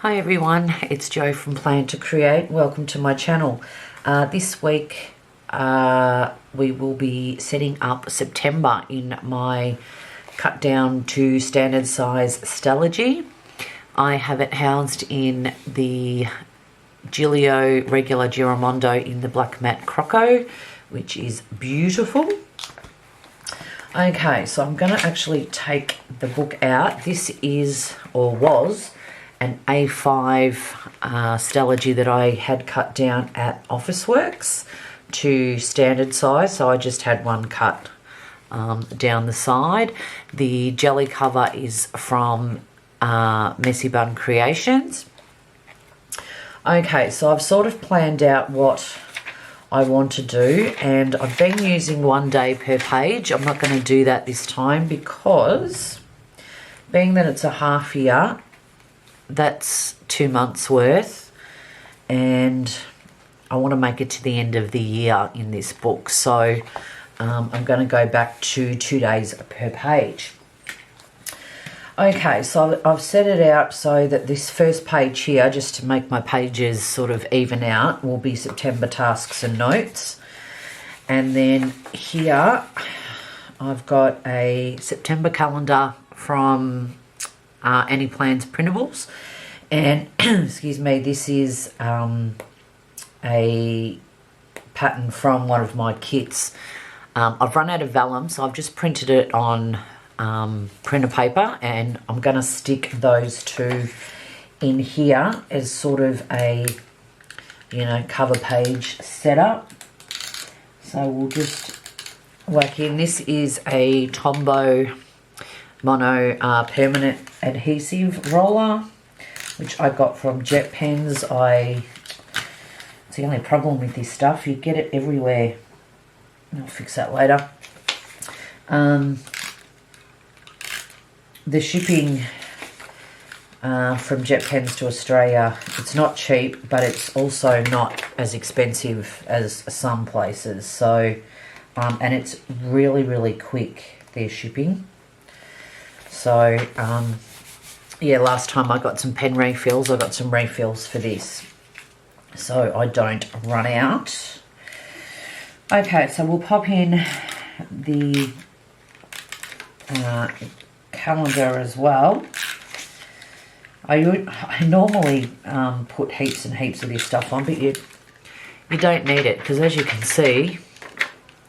Hi everyone, it's Jo from Plan to Create. Welcome to my channel. This week we will be setting up September in my cut down to standard size Stalogy. I have it housed in the Giglio regular Giramondo in the black matte croco, which is beautiful. Okay, so I'm going to actually take the book out. This is, or was, an A5 Stalogy that I had cut down at Officeworks to standard size, so I just had one cut down the side. The jelly cover is from Messy Bun Creations. Okay, so I've sort of planned out what I want to do, and I've been using 1 day per page. I'm not going to do that this time because being that it's a half year, that's 2 months worth, and I want to make it to the end of the year in this book, so I'm going to go back to 2 days per page. Okay, so I've set it out so that this first page here, just to make my pages sort of even out, will be September tasks and notes, and then here I've got a September calendar from Any Plans Printables, and excuse me, this is a pattern from one of my kits. I've run out of vellum, so I've just printed it on printer paper, and I'm going to stick those two in here as sort of a, you know, cover page setup. So we'll just whack in. This is a Tombow Mono permanent adhesive roller, which I got from Jet Pens. It's the only problem with this stuff, you get it everywhere. I'll fix that later. The shipping from Jet Pens to Australia, it's not cheap, but it's also not as expensive as some places. So, and it's really quick, their shipping. So, yeah, last time I got some pen refills. I got some refills for this, so I don't run out. Okay, so we'll pop in the calendar as well. I normally put heaps and heaps of this stuff on, but you don't need it, because as you can see,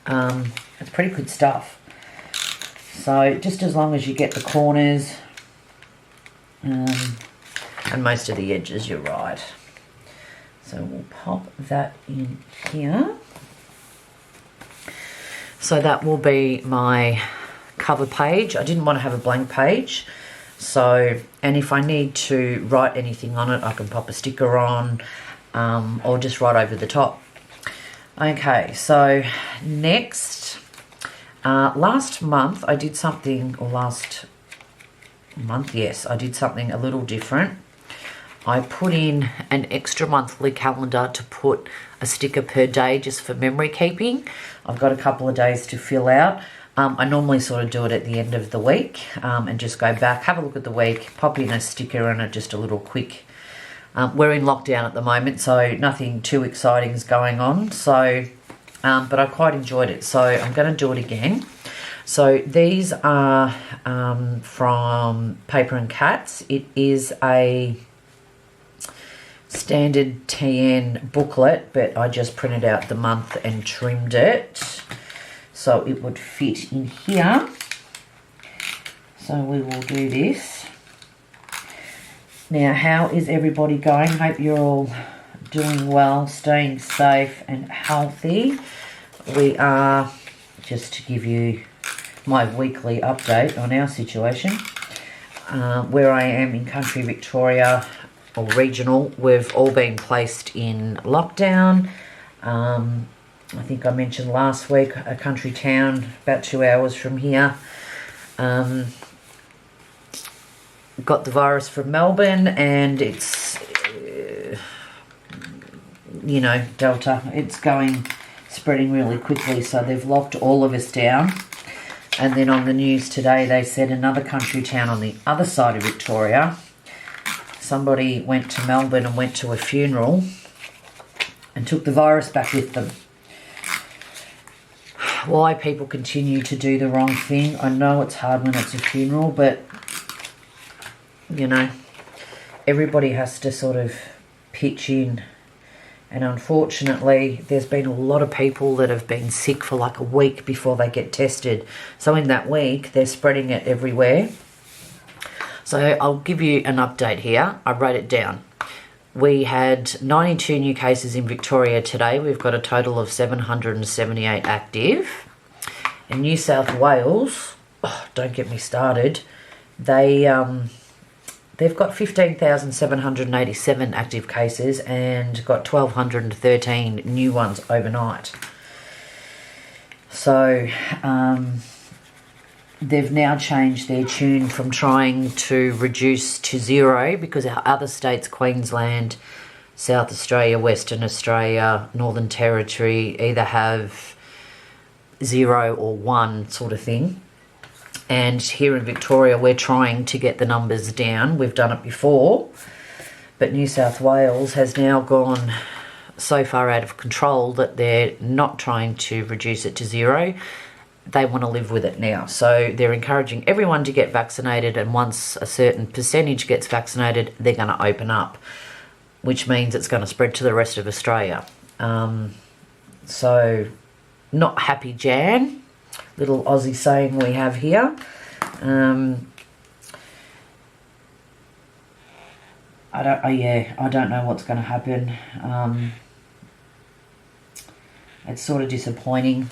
it's pretty good stuff. So just as long as you get the corners and most of the edges, you're right. So we'll pop that in here. So that will be my cover page. I didn't want to have a blank page. So, and if I need to write anything on it, I can pop a sticker on or just write over the top. Okay, so next, last month I did something, or last month, yes, I did something a little different. I put in an extra monthly calendar to put a sticker per day just for memory keeping. I've got a couple of days to fill out. I normally sort of do it at the end of the week and just go back, have a look at the week, pop in a sticker and just a little quick. We're in lockdown at the moment, so nothing too exciting is going on. So, but I quite enjoyed it, so I'm going to do it again. So these are from Paper and Cats. It is a standard TN booklet, but I just printed out the month and trimmed it so it would fit in here. So we will do this. Now, how is everybody going? Hope you're all doing well, staying safe and healthy. We are, just to give you my weekly update on our situation, where I am in country Victoria, or regional, we've all been placed in lockdown. I think I mentioned last week, a country town about 2 hours from here got the virus from Melbourne, and it's, you know, Delta, it's spreading really quickly, so they've locked all of us down. And then on the news today, they said another country town on the other side of Victoria somebody went to Melbourne and went to a funeral and took the virus back with them. Why people continue to do the wrong thing, I know it's hard when it's a funeral, but, you know, everybody has to sort of pitch in. And unfortunately, there's been a lot of people that have been sick for like a week before they get tested. So in that week, they're spreading it everywhere. So I'll give you an update here. I wrote it down. We had 92 new cases in Victoria today. We've got a total of 778 active. In New South Wales, oh, don't get me started, they've got 15,787 active cases and got 1,213 new ones overnight. So they've now changed their tune from trying to reduce to zero, because our other states, Queensland, South Australia, Western Australia, Northern Territory, either have 0 or 1 sort of thing. And here in Victoria, we're trying to get the numbers down. We've done it before, but New South Wales has now gone so far out of control that they're not trying to reduce it to 0. They want to live with it now. So they're encouraging everyone to get vaccinated, and once a certain percentage gets vaccinated, they're going to open up, which means it's going to spread to the rest of Australia. So not happy, Jan. Little Aussie saying we have here. I don't know what's going to happen. It's sort of disappointing.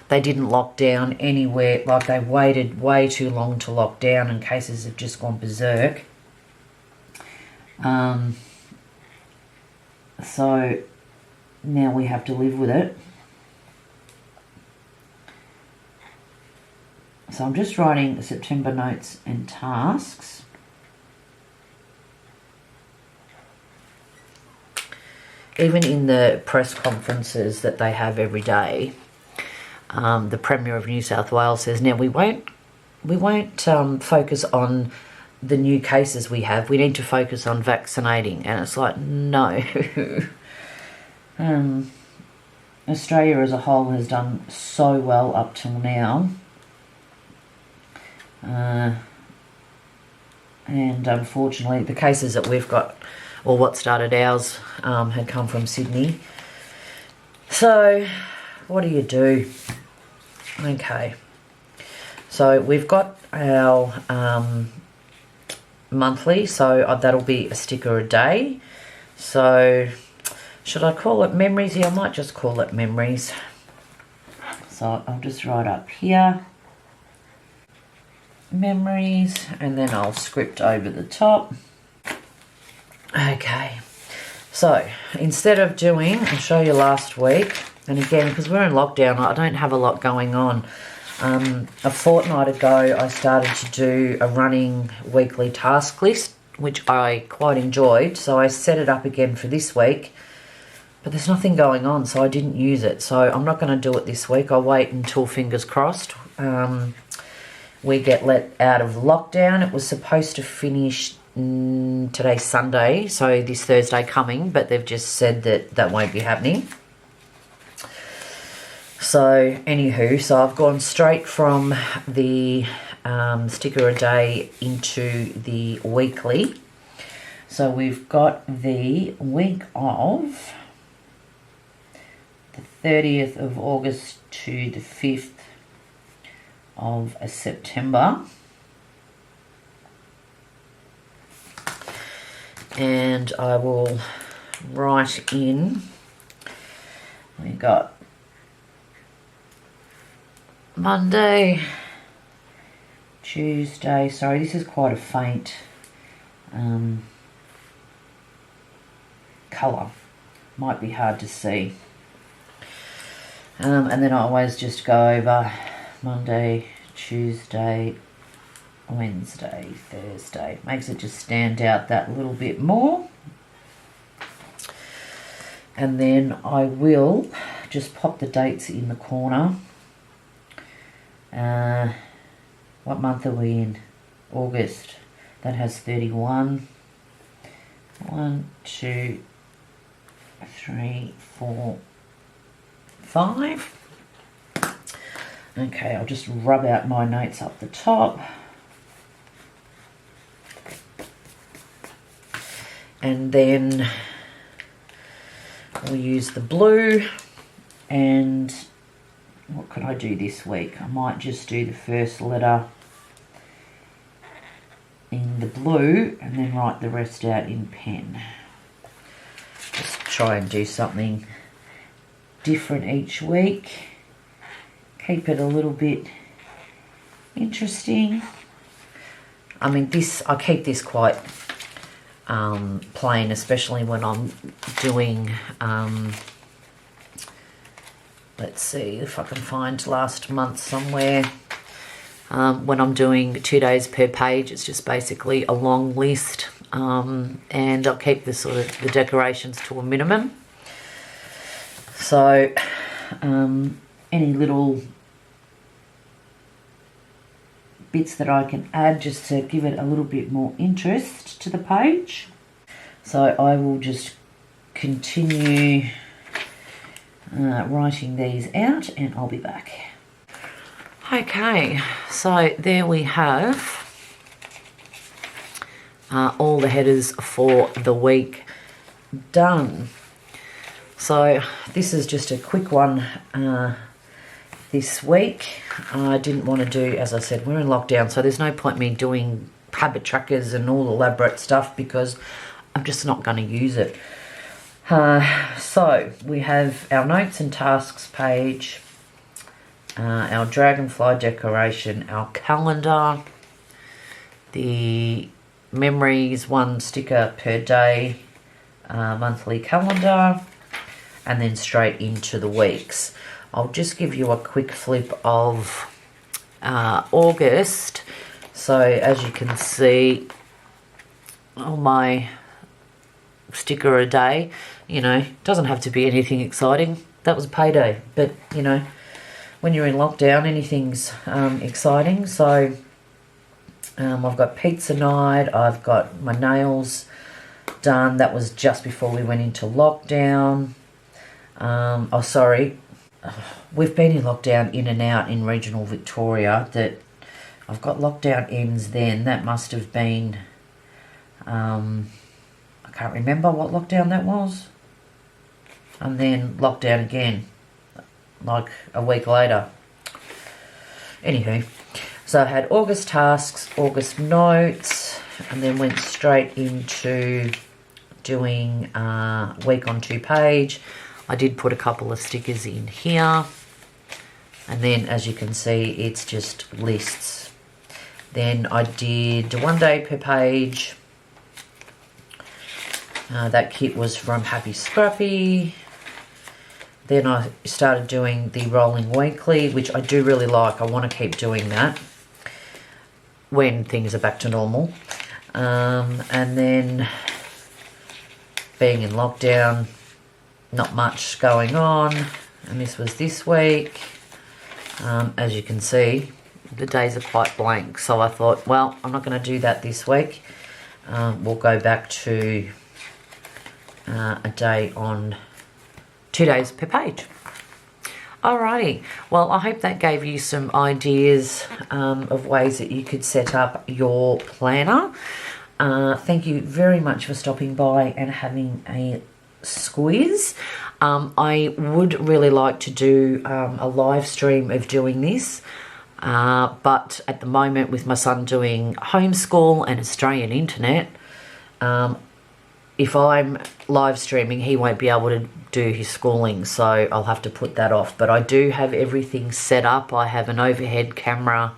They didn't lock down anywhere. Like, they waited way too long to lock down, and cases have just gone berserk. So now we have to live with it. So I'm just writing September notes and tasks. Even in the press conferences that they have every day, the Premier of New South Wales says, now we won't focus on the new cases we have. We need to focus on vaccinating. And it's like, no. Australia as a whole has done so well up till now. And unfortunately, the cases that we've got, or what started ours, had come from Sydney. So, what do you do? Okay. So, we've got our monthly, so that'll be a sticker a day. So, should I call it memories? Yeah, I might just call it memories. So, I'll just write up here. Memories, and then I'll script over the top. Okay, so instead of doing, I'll show you last week, and again, because we're in lockdown, I don't have a lot going on. A fortnight ago, I started to do a running weekly task list, which I quite enjoyed, so I set it up again for this week, but there's nothing going on, so I didn't use it. So I'm not going to do it this week. I'll wait until, fingers crossed, we get let out of lockdown. It was supposed to finish today, Sunday, so this Thursday coming, but they've just said that that won't be happening. So, anywho, so I've gone straight from the sticker a day into the weekly. So we've got the week of the 30th of August to the 5th of September, and I will write in, we got Monday, Tuesday, sorry, this is quite a faint colour, might be hard to see, and then I always just go over Monday, Tuesday, Wednesday, Thursday. Makes it just stand out that little bit more. And then I will just pop the dates in the corner. What month are we in? August. That has 31. 1, 2, 3, 4, 5. Okay, I'll just rub out my notes up the top. And then we'll use the blue. And what could I do this week? I might just do the first letter in the blue and then write the rest out in pen. Just try and do something different each week. Keep it a little bit interesting. I mean, I keep this quite plain, especially when I'm doing, let's see if I can find last month somewhere. When I'm doing 2 days per page, it's just basically a long list, and I'll keep the sort of the decorations to a minimum. So any little bits that I can add just to give it a little bit more interest to the page. So I will just continue writing these out and I'll be back. Okay, so there we have all the headers for the week done. So this is just a quick one this week. I didn't want to do, as I said, we're in lockdown, so there's no point me doing habit trackers and all elaborate stuff because I'm just not going to use it. So we have our notes and tasks page, our dragonfly decoration, our calendar, the memories, 1 sticker per day, monthly calendar, and then straight into the weeks. I'll just give you a quick flip of August. So as you can see, on my sticker a day, you know, doesn't have to be anything exciting. That was payday, but you know, when you're in lockdown, anything's exciting. So I've got pizza night, I've got my nails done. That was just before we went into lockdown. Oh, sorry. We've been in lockdown in and out in regional Victoria. That I've got lockdown ends then. That must have been, I can't remember what lockdown that was. And then lockdown again, like a week later. Anywho, so I had August tasks, August notes, and then went straight into doing week on 2 page. I did put a couple of stickers in here, and then as you can see, it's just lists. Then I did 1 day per page. That kit was from Happy Scrappy. Then I started doing the rolling weekly, which I do really like. I want to keep doing that when things are back to normal. And then being in lockdown, not much going on, and this was this week. As you can see, the days are quite blank, so I thought, well, I'm not going to do that this week. We'll go back to a day on 2 days per page. Alrighty, well, I hope that gave you some ideas of ways that you could set up your planner. Thank you very much for stopping by and having a squeeze. I would really like to do a live stream of doing this, but at the moment with my son doing homeschool and Australian internet, if I'm live streaming, he won't be able to do his schooling, so I'll have to put that off. But I do have everything set up. I have an overhead camera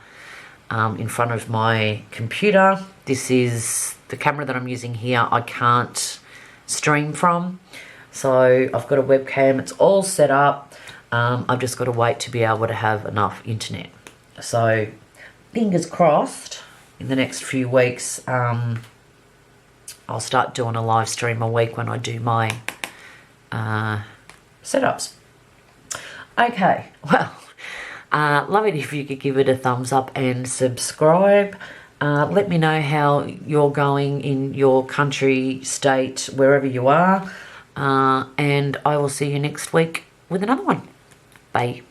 in front of my computer. This is the camera that I'm using here. I can't stream from, so I've got a webcam. It's all set up. I've just got to wait to be able to have enough internet. So fingers crossed in the next few weeks I'll start doing a live stream a week when I do my setups. Okay, well, love it if you could give it a thumbs up and subscribe. Let me know how you're going in your country, state, wherever you are. And I will see you next week with another one. Bye.